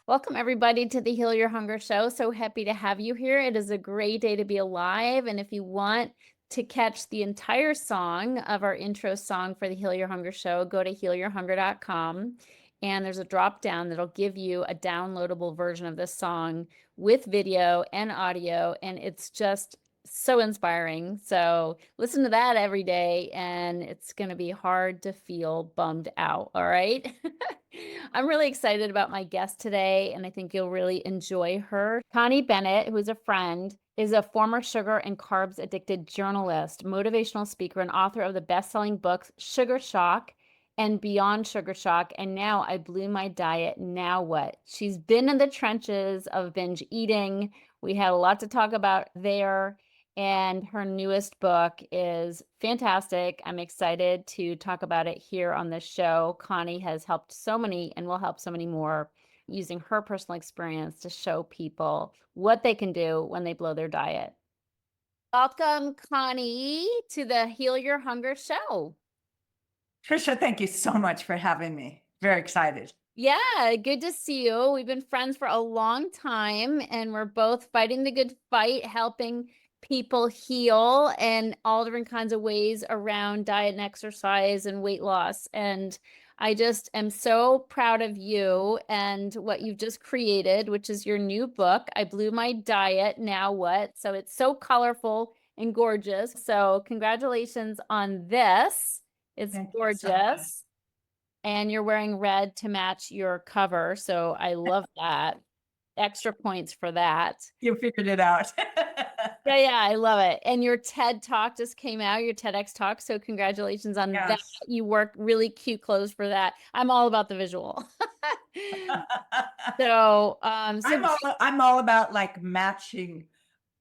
Welcome, everybody, to the Heal Your Hunger Show. So happy to have you here. It is a great day to be alive. And if you want to catch the entire song of our intro song for the Heal Your Hunger Show, go to healyourhunger.com. And there's a drop down that'll give you a downloadable version of this song with video and audio. And it's just so inspiring. So listen to that every day, and it's going to be hard to feel bummed out. All right. I'm really excited about my guest today, and I think you'll really enjoy her. Connie Bennett, who's a friend, is a former sugar and carbs addicted journalist, motivational speaker, and author of the best-selling books Sugar Shock and Beyond Sugar Shock, and now I Blew My Diet, Now What? She's been in the trenches of binge eating. We had a lot to talk about there. And her newest book is fantastic. I'm excited to talk about it here on this show. Connie has helped so many and will help so many more using her personal experience to show people what they can do when they blow their diet. Welcome, Connie, to the Heal Your Hunger Show. Tricia, thank you so much for having me. Very excited. Yeah, good to see you. We've been friends for a long time, and we're both fighting the good fight, helping people heal in all different kinds of ways around diet and exercise and weight loss. And I just am so proud of you and what you've just created, which is your new book, I Blew My Diet, Now What? So it's so colorful and gorgeous. So congratulations on this. It's Thank you so much. gorgeous. And you're wearing red to match your cover. So I love that. Extra points for that. You figured it out. Yeah, I love it. And your TED Talk just came out, your TEDx Talk. So congratulations on that. Yes. You work really cute clothes for that. I'm all about the visual. So, I'm all about like matching.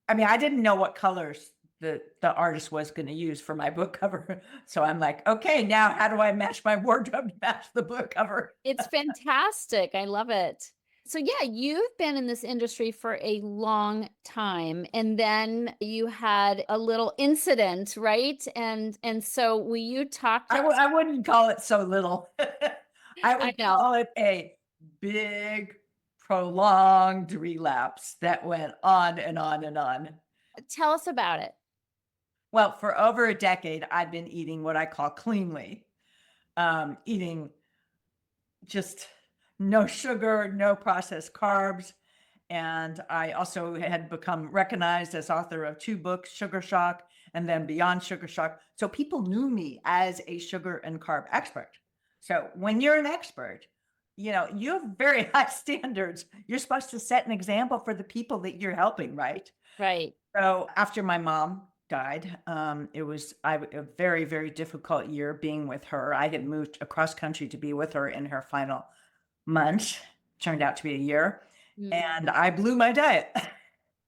I mean, I didn't know what colors the artist was going to use for my book cover. So I'm like, okay, now how do I match my wardrobe to match the book cover? it's fantastic. I love it. So yeah, you've been in this industry for a long time, and then you had a little incident, right? And so will you talk to us? I wouldn't call it so little. I I would know. call it a big, prolonged relapse that went on and on and on. Tell us about it. Well, for over a decade, I've been eating what I call cleanly, eating just no sugar, no processed carbs. And I also had become recognized as author of 2 books, Sugar Shock and then Beyond Sugar Shock. So people knew me as a sugar and carb expert. So when you're an expert, you know, you have very high standards. You're supposed to set an example for the people that you're helping, right? Right. So after my mom died, it was a very, very difficult year being with her. I had moved across country to be with her in her final months, turned out to be a year, and I blew my diet,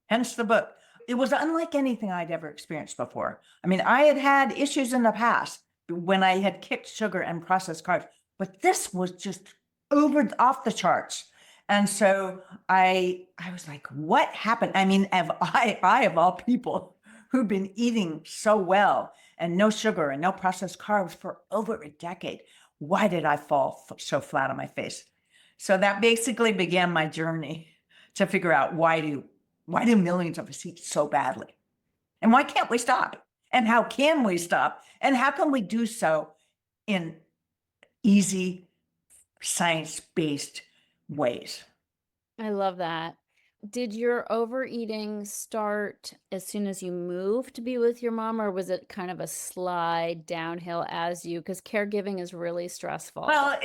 hence the book. It was unlike anything I'd ever experienced before. I mean, I had had issues in the past when I had kicked sugar and processed carbs, but this was just off the charts. And so I was like, what happened? I mean, I of all people who've been eating so well and no sugar and no processed carbs for over a decade, why did I fall so flat on my face? So that basically began my journey to figure out why do millions of us eat so badly? And why can't we stop? And how can we stop? And how can we do so in easy, science-based ways? I love that. Did your overeating start as soon as you moved to be with your mom, or was it kind of a slide downhill as you, because caregiving is really stressful? Well,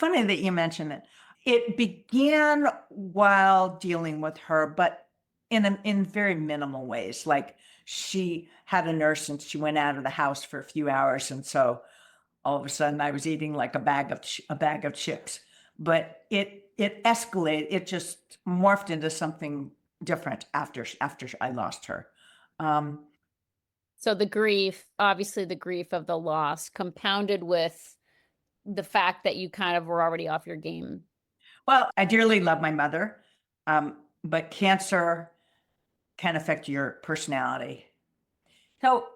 funny that you mentioned it. It began while dealing with her, but in very minimal ways. Like she had a nurse and she went out of the house for a few hours, and so all of a sudden I was eating like a bag of chips. But it escalated. It just morphed into something different after I lost her. So the grief, obviously the grief of the loss, compounded with the fact that you kind of were already off your game. Well, I dearly love my mother, but cancer can affect your personality. So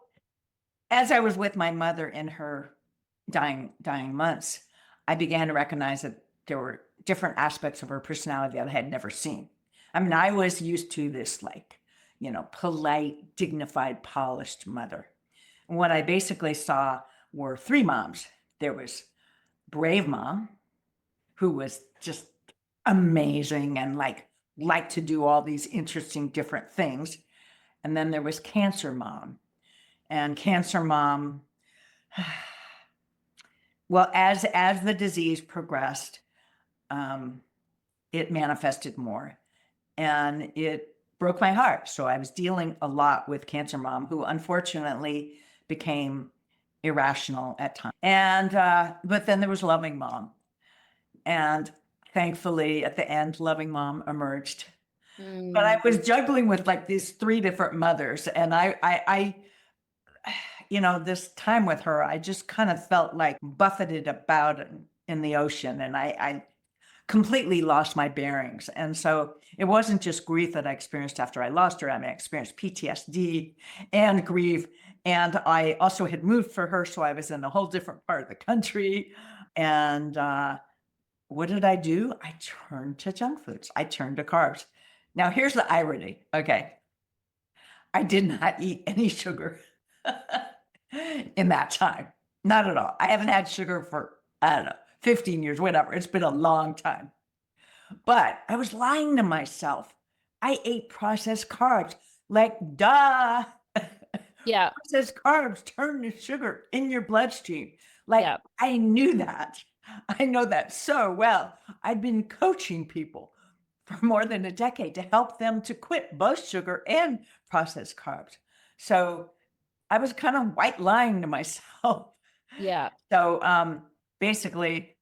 as I was with my mother in her dying months, I began to recognize that there were different aspects of her personality that I had never seen. I mean, I was used to this, like, polite, dignified, polished mother. What I basically saw were three moms. There was brave mom, who was just amazing and like to do all these interesting different things. And then there was cancer mom. And cancer mom, well, as the disease progressed, um, it manifested more, and it broke my heart. So I was dealing a lot with cancer mom, who unfortunately became irrational at times. And but then there was loving mom, and thankfully at the end, loving mom emerged. But I Mm, was juggling with like these three different mothers, and this time with her, I just kind of felt like buffeted about in the ocean, and I completely lost my bearings. And so it wasn't just grief that I experienced after I lost her. I mean, I experienced PTSD and grief. And I also had moved for her. So I was in a whole different part of the country. And what did I do? I turned to junk foods. I turned to carbs. Now, here's the irony. Okay. I did not eat any sugar in that time. Not at all. I haven't had sugar for, I don't know, 15 years, whatever. It's been a long time. But I was lying to myself. I ate processed carbs. Like, duh. yeah, Processed carbs turn to sugar in your bloodstream. Like, yeah, I knew that. I know that so well. I'd been coaching people for more than a decade to help them to quit both sugar and processed carbs. So I was kind of white lying to myself. yeah. So basically,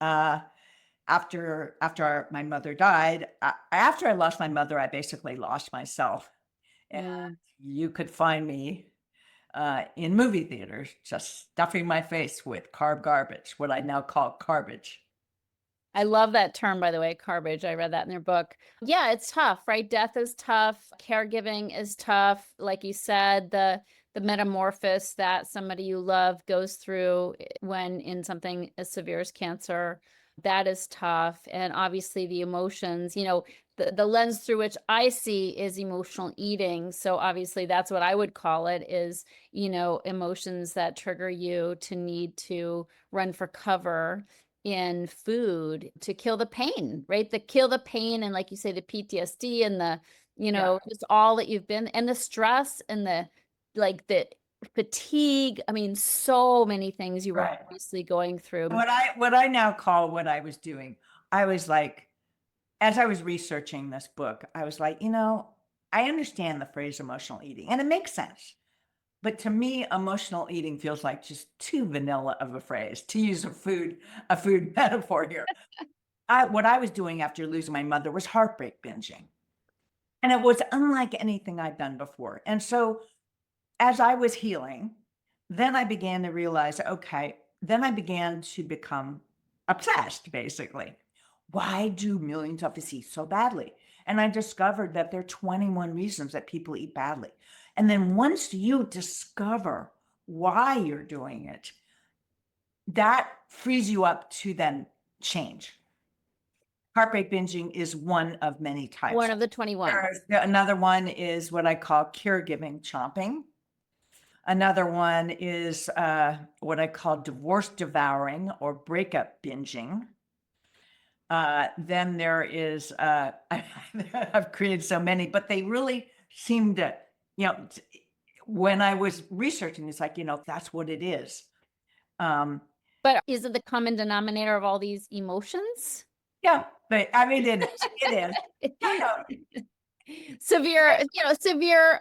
uh, after my mother died, after I lost my mother, I basically lost myself. And Mm. you could find me in movie theaters, just stuffing my face with carb garbage, what I now call garbage. I love that term, by the way, garbage. I read that in their book. Yeah, it's tough, right? Death is tough. Caregiving is tough. Like you said, the metamorphosis that somebody you love goes through when in something as severe as cancer, that is tough. And obviously the emotions, the lens through which I see is emotional eating. So obviously that's what I would call it is, emotions that trigger you to need to run for cover in food to kill the pain, right? The kill the pain and like you say, the PTSD and the, Yeah, just all that you've been and the stress and the fatigue. I mean, so many things you were right. obviously going through. What I now call what I was doing, I was like, as I was researching this book, I was like, I understand the phrase emotional eating, and it makes sense. But to me, emotional eating feels like just too vanilla of a phrase, to use a food metaphor here. What I was doing after losing my mother was heartbreak binging. And it was unlike anything I'd done before. And so as I was healing, then I began to realize, okay, then I began to become obsessed, basically. Why do millions of us eat so badly? And I discovered that there are 21 reasons that people eat badly. And then once you discover why you're doing it, that frees you up to then change. Heartbreak binging is one of many One types. of the 21. Another one is what I call caregiving chomping. Another one is what I call divorce devouring or breakup binging. Then there is, I've created so many, but they really seem to, when I was researching, it's like, that's what it is. Um, But is it the common denominator of all these emotions? yeah, but I mean, it is. It is. No, no, Severe, severe.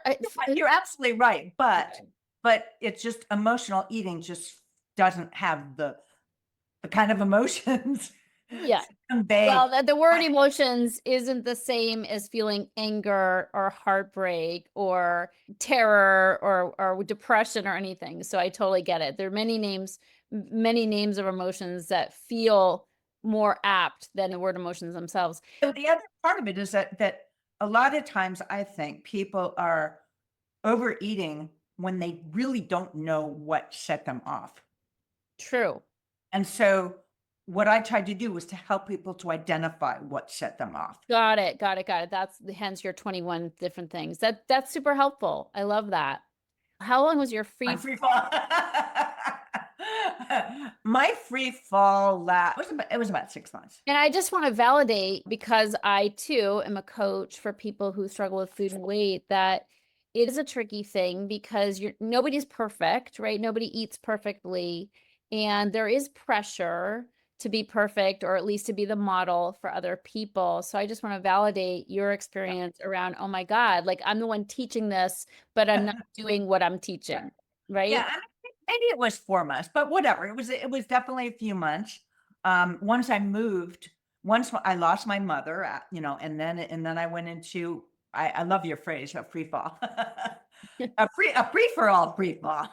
you're absolutely right. But it's just emotional eating just doesn't have the kind of emotions Yeah. to convey. Well, the word emotions isn't the same as feeling anger or heartbreak or terror or depression or anything. So I totally get it. There are many names of emotions that feel more apt than the word emotions themselves. So the other part of it is that a lot of times I think people are overeating when they really don't know what set them off. True. And so what I tried to do was to help people to identify what set them off. Got it. Got it. Got it. That's hence your 21 different things. That's super helpful. I love that. How long was your My free? free fall. My free fall it was about 6 months. And I just want to validate, because I too am a coach for people who struggle with food and weight, that it is a tricky thing because nobody's perfect, right? Nobody eats perfectly. And there is pressure to be perfect, or at least to be the model for other people. So I just want to validate your experience around, oh my God, like I'm the one teaching this, but I'm not doing what I'm teaching, Yeah, right? I mean, maybe it was 4 months, but whatever. It was definitely a few months. Once I moved, once I lost my mother, and then I went into. I love your phrase, a free fall, a free for all free fall.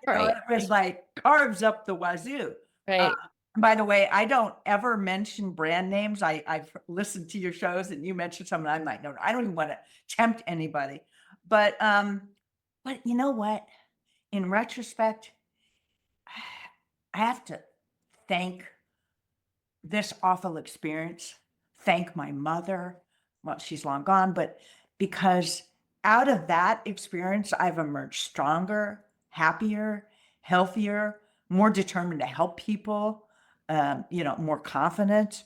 Right. It was like carbs up the wazoo. Uh, Right. by the way, I don't ever mention brand names. I've listened to your shows and you mentioned some, and I'm like, no, I don't even want to tempt anybody. But you know what? In retrospect, I have to thank this awful experience, thank my mother. Well, she's long gone, but because out of that experience, I've emerged stronger, happier, healthier, more determined to help people, more confident,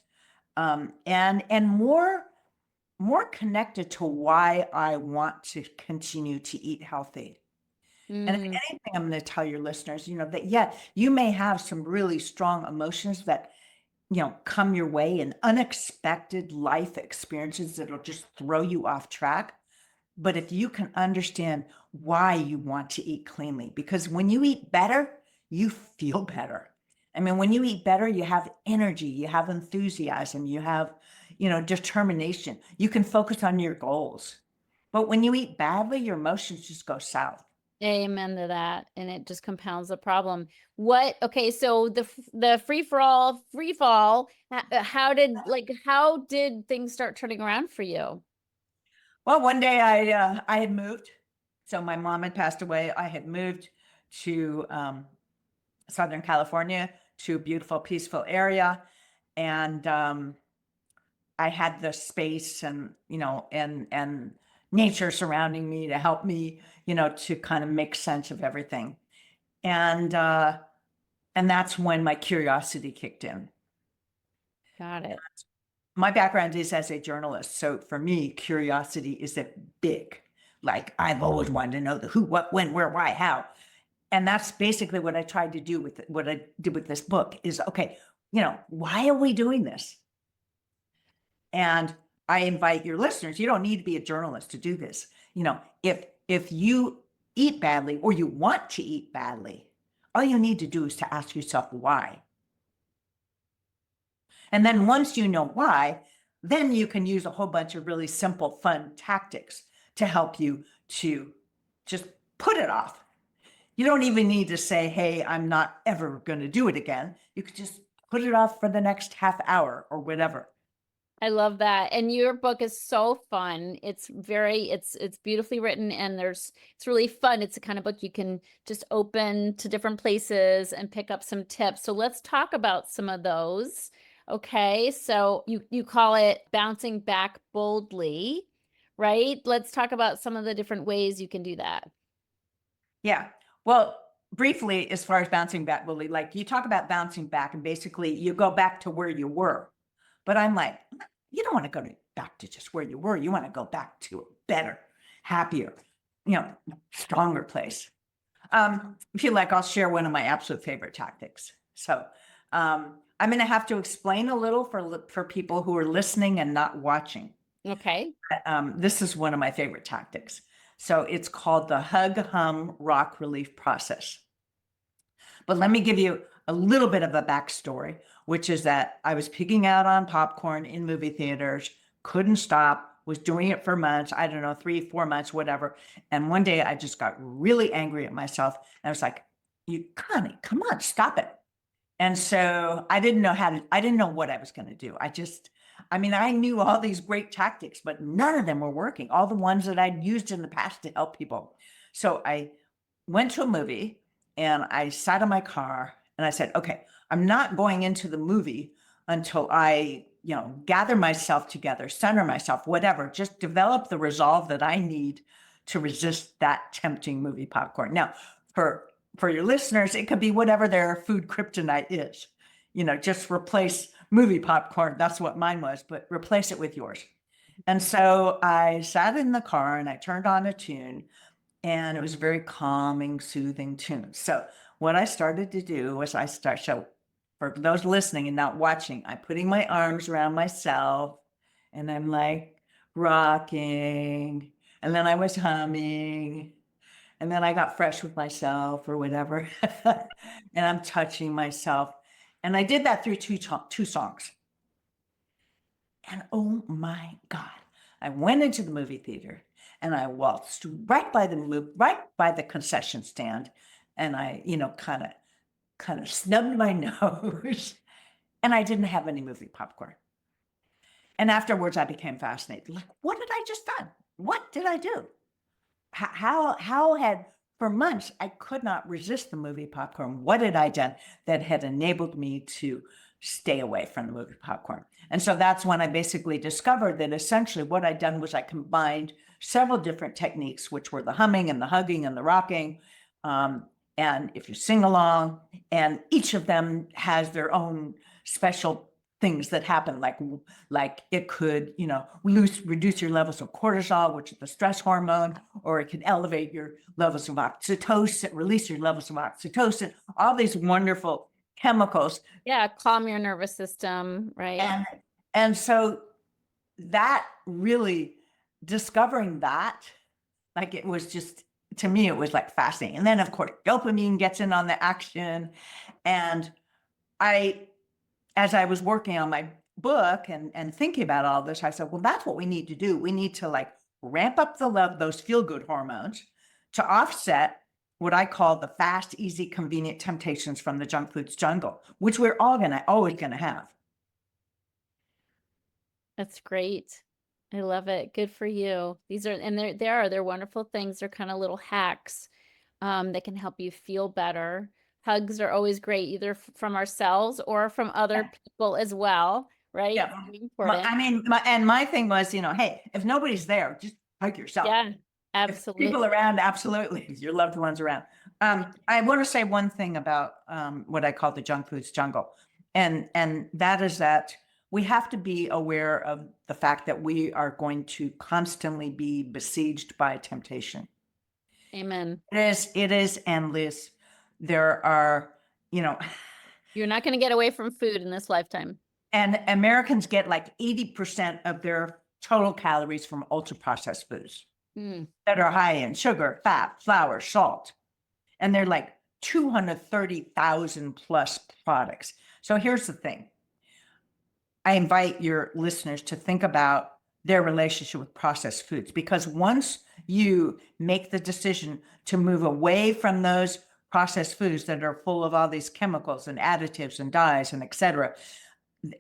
and more connected to why I want to continue to eat healthy. And if Mm. anything, I'm going to tell your listeners, that, yeah, you may have some really strong emotions that, come your way, and unexpected life experiences that'll just throw you off track. But if you can understand why you want to eat cleanly, because when you eat better, you feel better. I mean, when you eat better, you have energy, you have enthusiasm, you have, determination. You can focus on your goals. But when you eat badly, your emotions just go south. Amen to that. And it just compounds the problem. Okay, so the free fall, how did things start turning around for you? Well, one day I had moved. So my mom had passed away. I had moved to Southern California, to a beautiful, peaceful area. And I had the space and, and nature surrounding me to help me, to kind of make sense of everything. And that's when my curiosity kicked in. Got it. My background is as a journalist. So for me, curiosity is a big, like I've always wanted to know the who, what, when, where, why, how. And that's basically what I tried to do with what I did with this book is, okay, why are we doing this? And I invite your listeners, you don't need to be a journalist to do this. If you eat badly or you want to eat badly, all you need to do is to ask yourself why. And then once you know why, then you can use a whole bunch of really simple, fun tactics to help you to just put it off. You don't even need to say, hey, I'm not ever going to do it again. You could just put it off for the next half hour or whatever. I love that. And your book is so fun. It's beautifully written, and it's really fun. It's the kind of book you can just open to different places and pick up some tips. So let's talk about some of those. Okay. So you call it Bouncing Back Boldly, right? Let's talk about some of the different ways you can do that. Yeah. Well, briefly, as far as bouncing back, Willie, like you talk about bouncing back and basically you go back to where you were. But I'm like, you don't want to go back to just where you were. You want to go back to a better, happier, stronger place. If you like, I'll share one of my absolute favorite tactics. So I'm going to have to explain a little for people who are listening and not watching. Okay. This is one of my favorite tactics. So it's called the hug, hum, rock relief process. But let me give you a little bit of a backstory, which is that I was picking out on popcorn in movie theaters, couldn't stop, was doing it for months, I don't know, 3, 4 months, whatever. And one day I just got really angry at myself. And I was like, Connie, come on, stop it. And so I didn't know what I was going to do. I knew all these great tactics, but none of them were working. All the ones that I'd used in the past to help people. So I went to a movie and I sat in my car And I said, okay, I'm not going into the movie until I, gather myself together, center myself, whatever, just develop the resolve that I need to resist that tempting movie popcorn. Now, for your listeners, it could be whatever their food kryptonite is. Just replace movie popcorn. That's what mine was, but replace it with yours. And so I sat in the car and I turned on a tune, and it was a very calming, soothing tune. So what I started to do was so for those listening and not watching, I'm putting my arms around myself and I'm like rocking. And then I was humming. And then I got fresh with myself or whatever. And I'm touching myself. And I did that through two songs. And oh my God, I went into the movie theater and I waltzed right by the concession stand. And I, kind of snubbed my nose, and I didn't have any movie popcorn. And afterwards I became fascinated. Like, what had I just done? What did I do? How had, for months, I could not resist the movie popcorn. What had I done that had enabled me to stay away from the movie popcorn? And so that's when I basically discovered that essentially what I'd done was I combined several different techniques, which were the humming and the hugging and the rocking. And if you sing along, and each of them has their own special things that happen, like it could, reduce your levels of cortisol, which is the stress hormone, or it can elevate your levels of oxytocin, release your levels of oxytocin, all these wonderful chemicals. Yeah, calm your nervous system, right? And so that really, discovering that, like, it was just, to me, it was like fascinating. And then of course, dopamine gets in on the action. And as I was working on my book and thinking about all this, I said, well, that's what we need to do. We need to like ramp up those feel-good hormones to offset what I call the fast, easy, convenient temptations from the junk foods jungle, which we're always gonna have. That's great. I love it. Good for you. These are, and they're wonderful things. They're kind of little hacks that can help you feel better. Hugs are always great, either from ourselves or from other people as well, right? Yeah. Very important. My thing was, hey, if nobody's there, just hug yourself. Yeah, If absolutely. people around, absolutely, your loved ones around. I want to say one thing about what I call the junk foods jungle, and that is that we have to be aware of the fact that we are going to constantly be besieged by temptation. Amen. It is endless. There are, You're not going to get away from food in this lifetime. and Americans get like 80% of their total calories from ultra processed foods that are high in sugar, fat, flour, salt. And they're like 230,000 plus products. So here's the thing. I invite your listeners to think about their relationship with processed foods, because once you make the decision to move away from those processed foods that are full of all these chemicals and additives and dyes and et cetera,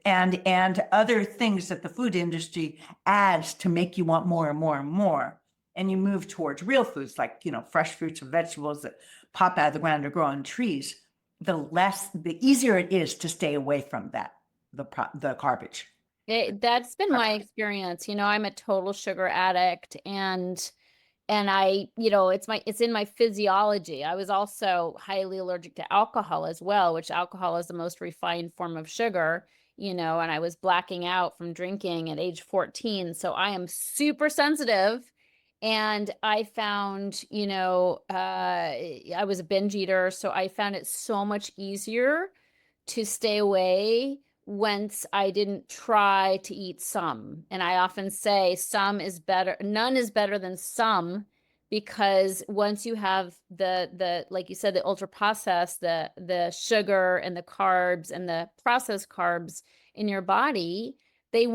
and other things that the food industry adds to make you want more and more and more, and you move towards real foods like, fresh fruits and vegetables that pop out of the ground or grow on trees, the easier it is to stay away from the garbage. That's been my experience. I'm a total sugar addict, and I, it's in my physiology. I was also highly allergic to alcohol as well, which alcohol is the most refined form of sugar, and I was blacking out from drinking at age 14. So I am super sensitive. And I found, I was a binge eater, so I found it so much easier to stay away once I didn't try to eat some. And I often say some is better, none is better than some, because once you have the like you said, the ultra processed, the sugar and the carbs and the processed carbs in your body, they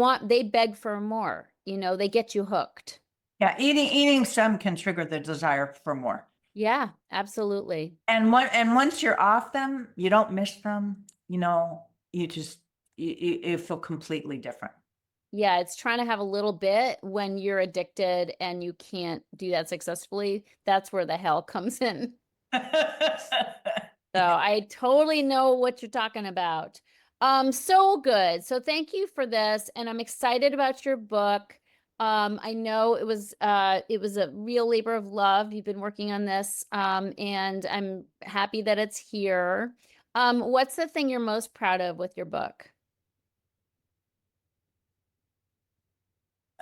beg for more. They get you hooked. Yeah, eating some can trigger the desire for more. Yeah, absolutely. And once you're off them, you don't miss them. You just you feel completely different. Yeah, it's trying to have a little bit when you're addicted and you can't do that successfully. That's where the hell comes in. So I totally know what you're talking about. So good. So thank you for this, and I'm excited about your book. I know it was a real labor of love. You've been working on this, and I'm happy that it's here. What's the thing you're most proud of with your book?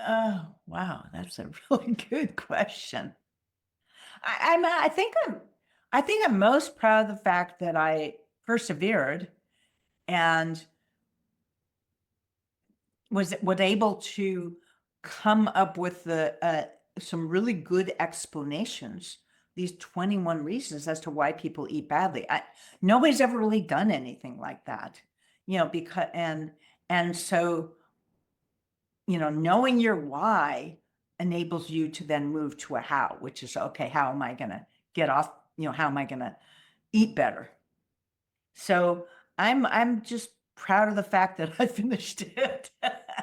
Oh, wow, that's a really good question. I think I'm most proud of the fact that I persevered and was able to come up with the some really good explanations. These 21 reasons as to why people eat badly. Nobody's ever really done anything like that, because and so knowing your why enables you to then move to a how, which is okay. How am I going to get off? How am I going to eat better? So I'm just proud of the fact that I finished it.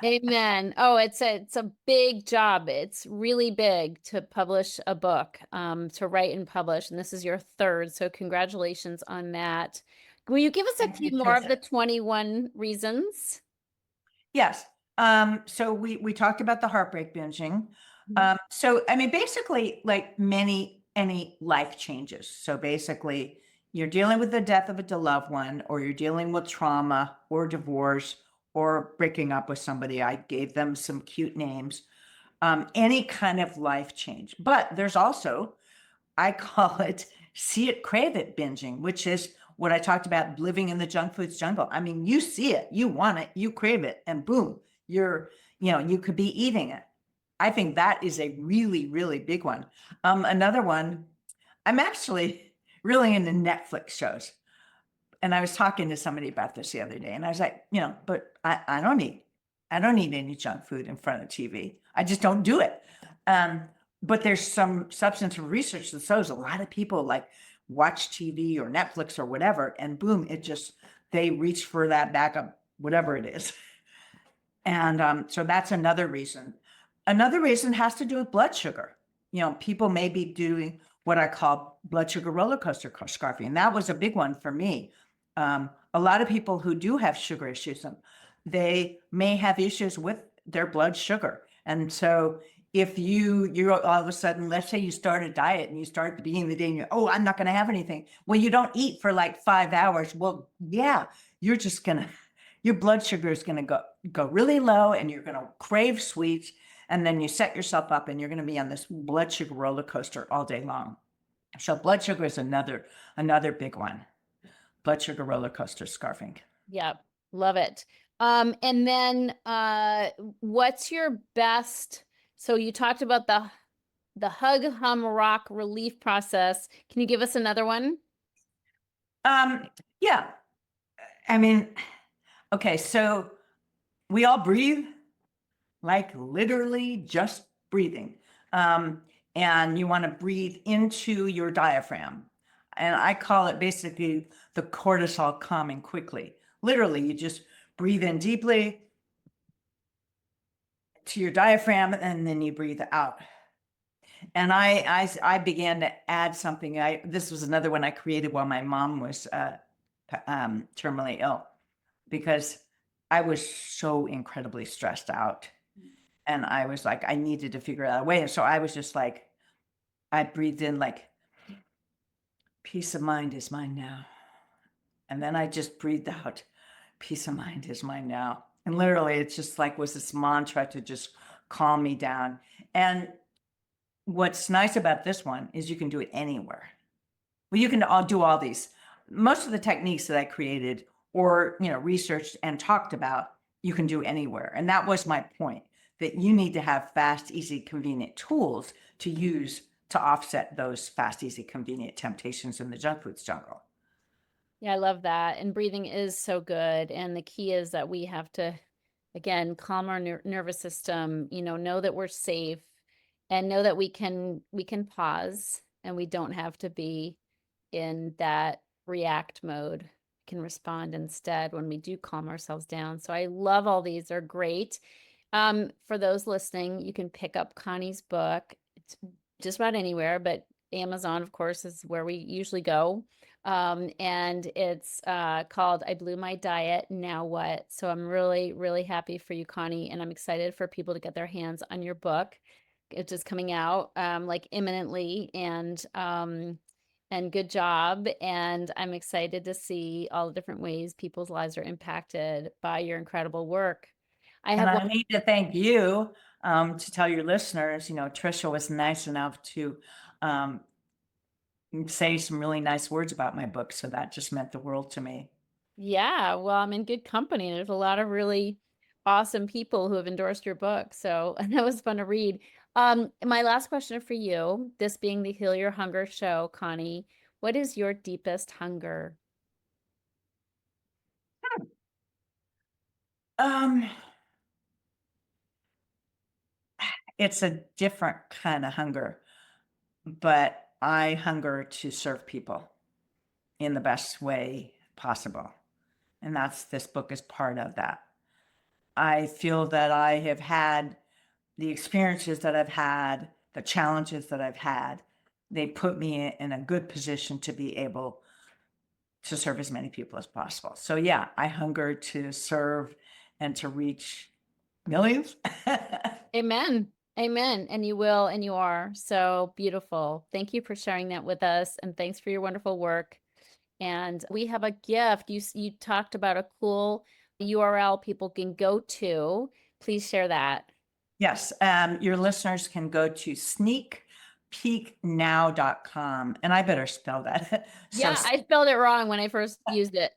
Amen. Oh, it's a big job. It's really big to publish a book, to write and publish, and this is your third, so congratulations on that. Will you give us a Thank few you, more of Tricia. the 21 reasons? Yes. So we talked about the heartbreak binging. Mhm. So I mean, basically, like any life changes. So basically, you're dealing with the death of a loved one, or you're dealing with trauma or divorce or breaking up with somebody. I gave them some cute names. Any kind of life change. But there's also, I call it see it, crave it binging, which is what I talked about living in the junk foods jungle. I mean, you see it, you want it, you crave it, and boom, you could be eating it. I think that is a really, really big one. Another one, I'm actually really into Netflix shows. And I was talking to somebody about this the other day, and I was like, but I don't eat any junk food in front of TV. I just don't do it. Um, but there's some substantive research that shows a lot of people like watch TV or Netflix or whatever, and boom, they reach for that backup, whatever it is. And so that's another reason. Another reason has to do with blood sugar. People may be doing what I call blood sugar roller coaster scarfing. And that was a big one for me. A lot of people who do have sugar issues, they may have issues with their blood sugar. And so if you're all of a sudden, let's say you start a diet and you start beginning the day and oh, I'm not going to have anything. Well, you don't eat for like 5 hours. Well, yeah, you're just going to your blood sugar is going to go really low and you're going to crave sweets. And then you set yourself up and you're going to be on this blood sugar roller coaster all day long. So blood sugar is another big one. Blood sugar roller coaster scarfing. Yep, love it. And then what's your best? So you talked about the hug, hum, rock relief process. Can you give us another one? Yeah. I mean, okay, so we all breathe, like literally just breathing. And you want to breathe into your diaphragm. And I call it basically the cortisol calming quickly. Literally, you just breathe in deeply to your diaphragm and then you breathe out. And I began to add something. This was another one I created while my mom was terminally ill because I was so incredibly stressed out. And I was like, I needed to figure out a way. And so I was just like, I breathed in like, peace of mind is mine now. And then I just breathed out, peace of mind is mine now. And literally, it's just like was this mantra to just calm me down. And what's nice about this one is you can do it anywhere. Well, you can do all these. Most of the techniques that I created or researched and talked about, you can do anywhere. And that was my point, that you need to have fast, easy, convenient tools to use to offset those fast, easy, convenient temptations in the junk foods jungle. Yeah, I love that. And breathing is so good. And the key is that we have to, again, calm our nervous system, know that we're safe and know that we can pause and we don't have to be in that react mode. We can respond instead when we do calm ourselves down. So I love all these. They're great. For those listening, you can pick up Connie's book. It's just about anywhere, but Amazon, of course, is where we usually go. And it's called I Blew My Diet, Now What? So I'm really, really happy for you, Connie, and I'm excited for people to get their hands on your book. It's just coming out like imminently, and good job. And I'm excited to see all the different ways people's lives are impacted by your incredible work. I And have one. I need to thank you to tell your listeners, Tricia was nice enough to um, say some really nice words about my book. So that just meant the world to me. Yeah, well, I'm in good company. There's a lot of really awesome people who have endorsed your book. So that was fun to read. My last question for you, this being the Heal Your Hunger show, Connie, what is your deepest hunger? Um, it's a different kind of hunger, but I hunger to serve people in the best way possible. And this book is part of that. I feel that I have had the experiences that I've had, the challenges that I've had, they put me in a good position to be able to serve as many people as possible. So yeah, I hunger to serve and to reach millions. Amen. Amen. And you will, and you are. So beautiful. Thank you for sharing that with us. And thanks for your wonderful work. And we have a gift. You talked about a cool URL people can go to. Please share that. Yes, your listeners can go to sneakpeeknow.com, and I better spell that. So, Yeah, I spelled it wrong when I first used it.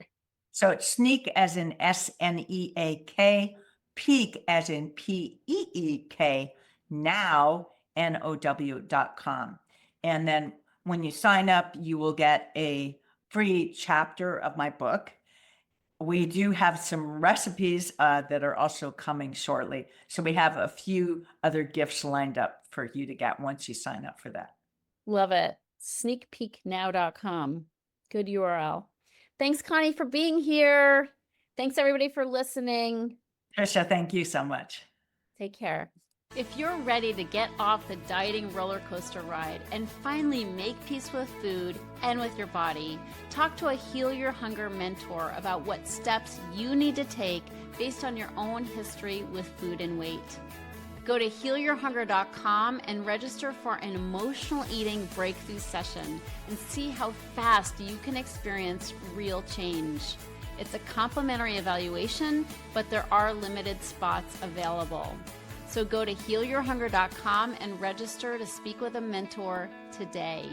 so it's sneak as in SNEAK, peek as in PEEK, now NOW.com. And then when you sign up, you will get a free chapter of my book. We do have some recipes that are also coming shortly. So we have a few other gifts lined up for you to get once you sign up for that. Love it. Sneakpeeknow.com. Good URL. Thanks, Connie, for being here. Thanks, everybody, for listening. Tricia, thank you so much. Take care. If you're ready to get off the dieting roller coaster ride and finally make peace with food and with your body, talk to a Heal Your Hunger mentor about what steps you need to take based on your own history with food and weight. Go to healyourhunger.com and register for an emotional eating breakthrough session and see how fast you can experience real change. It's a complimentary evaluation, but there are limited spots available. So go to healyourhunger.com and register to speak with a mentor today.